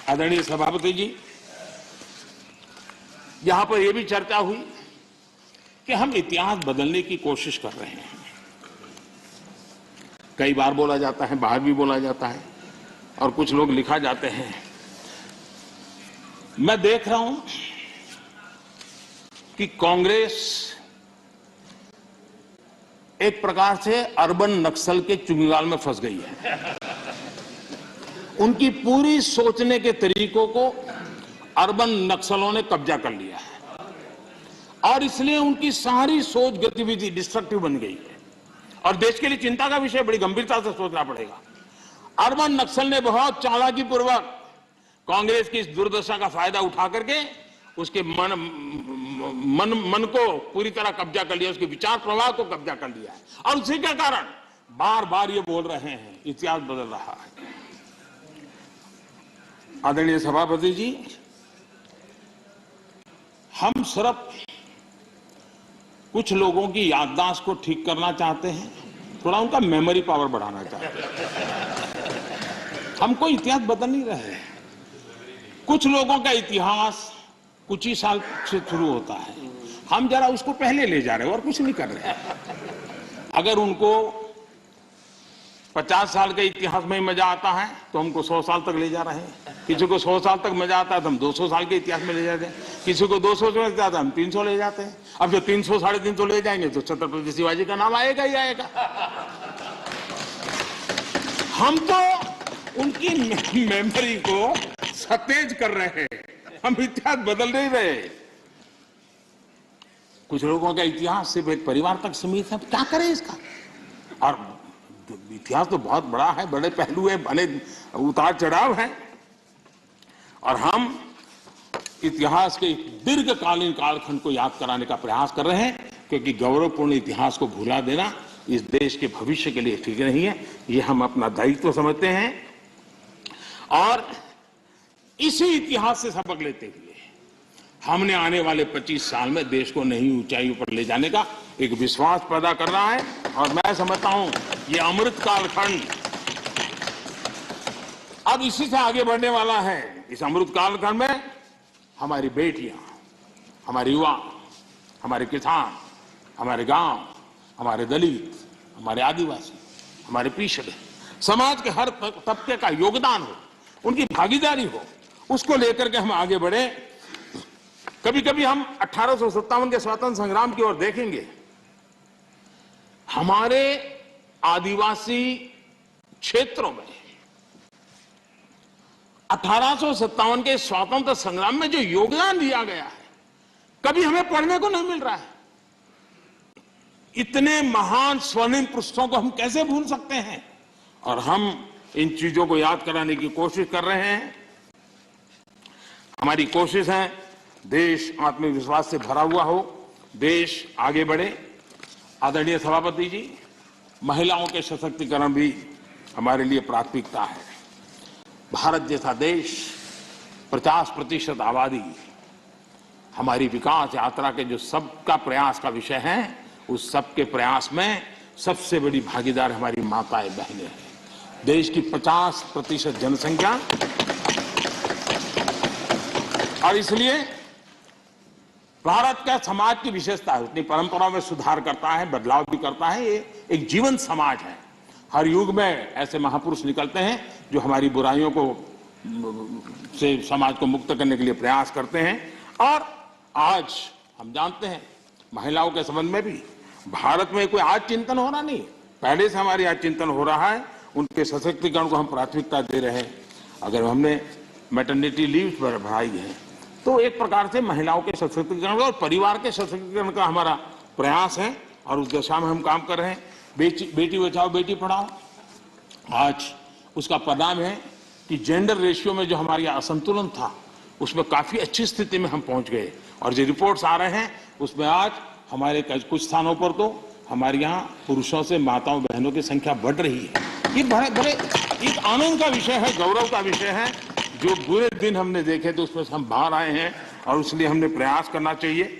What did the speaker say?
आदरणीय सभापति जी, यहां पर यह भी चर्चा हुई कि हम इतिहास बदलने की कोशिश कर रहे हैं। कई बार बोला जाता है, बाहर भी बोला जाता है और कुछ लोग लिखा जाते हैं। मैं देख रहा हूं कि कांग्रेस एक प्रकार से अर्बन नक्सल के चुंगल में फंस गई है। उनकी पूरी सोचने के तरीकों को अर्बन नक्सलों ने कब्जा कर लिया है और इसलिए उनकी सारी सोच गतिविधि डिस्ट्रक्टिव बन गई है और देश के लिए चिंता का विषय, बड़ी गंभीरता से सोचना पड़ेगा। अर्बन नक्सल ने बहुत चालाकी पूर्वक कांग्रेस की इस दुर्दशा का फायदा उठा करके उसके मन को पूरी तरह कब्जा कर लिया, उसके विचार प्रवाह को कब्जा कर लिया है और उसी के कारण बार बार ये बोल रहे हैं इतिहास बदल रहा है। आदरणीय सभापति जी, हम सिर्फ कुछ लोगों की याददाश्त को ठीक करना चाहते हैं, थोड़ा उनका मेमोरी पावर बढ़ाना चाहते हैं। हम कोई इतिहास बदल नहीं रहे हैं। कुछ लोगों का इतिहास कुछ ही साल से शुरू होता है, हम जरा उसको पहले ले जा रहे हैं और कुछ नहीं कर रहे हैं। अगर उनको 50 साल के इतिहास में ही मजा आता है तो हमको 100 साल तक ले जा रहे हैं। किसी को 100 साल तक मजा आता है तो हम 200 साल के इतिहास में ले जाते हैं। किसी को 200 से मजा आता है हम 300 ले जाते हैं। अब जो 300 साढ़े 300 ले जाएंगे तो छत्रपति शिवाजी का नाम आएगा ही आएगा। हम तो उनकी मेमोरी को सतेज कर रहे हैं, हम इतिहास बदल नहीं रहे। कुछ लोगों का इतिहास सिर्फ एक परिवार तक सीमित है, क्या करें इसका। और इतिहास तो बहुत बड़ा है, बड़े पहलू है, बड़े उतार चढ़ाव है और हम इतिहास के दीर्घकालीन कालखंड को याद कराने का प्रयास कर रहे हैं, क्योंकि गौरवपूर्ण इतिहास को भुला देना इस देश के भविष्य के लिए ठीक नहीं है। ये हम अपना दायित्व समझते हैं और इसी इतिहास से सबक लेते हुए हमने आने वाले 25 साल में देश को नई ऊंचाइयों पर ले जाने का एक विश्वास पैदा कर रहा है और मैं समझता हूं ये अमृत कालखंड अब इसी से आगे बढ़ने वाला है। इस अमृत कालखंड में हमारी बेटियां, हमारे युवा, हमारे किसान, हमारे गांव, हमारे दलित, हमारे आदिवासी, हमारे पिछड़े समाज के हर तबके का योगदान हो, उनकी भागीदारी हो, उसको लेकर के हम आगे बढ़े। कभी कभी हम 1857 के स्वतंत्र संग्राम की ओर देखेंगे। हमारे आदिवासी क्षेत्रों में 1857 के स्वतंत्र संग्राम में जो योगदान दिया गया है, कभी हमें पढ़ने को नहीं मिल रहा है। इतने महान स्वर्णिम पृष्ठों को हम कैसे भूल सकते हैं। और हम इन चीजों को याद कराने की कोशिश कर रहे हैं। हमारी कोशिश है देश आत्मविश्वास से भरा हुआ हो, देश आगे बढ़े। आदरणीय सभापति जी, महिलाओं के सशक्तिकरण भी हमारे लिए प्राथमिकता है। भारत जैसा देश 50% आबादी, हमारी विकास यात्रा के जो सबका प्रयास का विषय है, उस सबके प्रयास में सबसे बड़ी भागीदार हमारी माताएं बहनें हैं। देश की 50% जनसंख्या और इसलिए भारत का समाज की विशेषता है, अपनी परंपराओं में सुधार करता है, बदलाव भी करता है। ये एक जीवन समाज है। हर युग में ऐसे महापुरुष निकलते हैं जो हमारी बुराइयों को से समाज को मुक्त करने के लिए प्रयास करते हैं। और आज हम जानते हैं महिलाओं के संबंध में भी भारत में कोई आज चिंतन हो रहा नहीं, पहले से हमारे आज चिंतन हो रहा है। उनके सशक्तिकरण को हम प्राथमिकता दे रहे हैं। अगर हमने मैटरनिटी लीव बढ़ाई है तो एक प्रकार से महिलाओं के सशक्तिकरण और परिवार के सशक्तिकरण का हमारा प्रयास है और उस दिशा में हम काम कर रहे हैं। बेटी बचाओ बेटी पढ़ाओ, आज उसका परिणाम है कि जेंडर रेशियो में जो हमारी असंतुलन था उसमें काफी अच्छी स्थिति में हम पहुंच गए और जो रिपोर्ट्स आ रहे हैं उसमें आज हमारे कुछ स्थानों पर तो हमारे यहाँ पुरुषों से माताओं बहनों की संख्या बढ़ रही है। ये बड़े एक आनंद का विषय है, गौरव का विषय है। जो बुरे दिन हमने देखे तो उसमें से हम बाहर आए हैं और इसलिए हमने प्रयास करना चाहिए।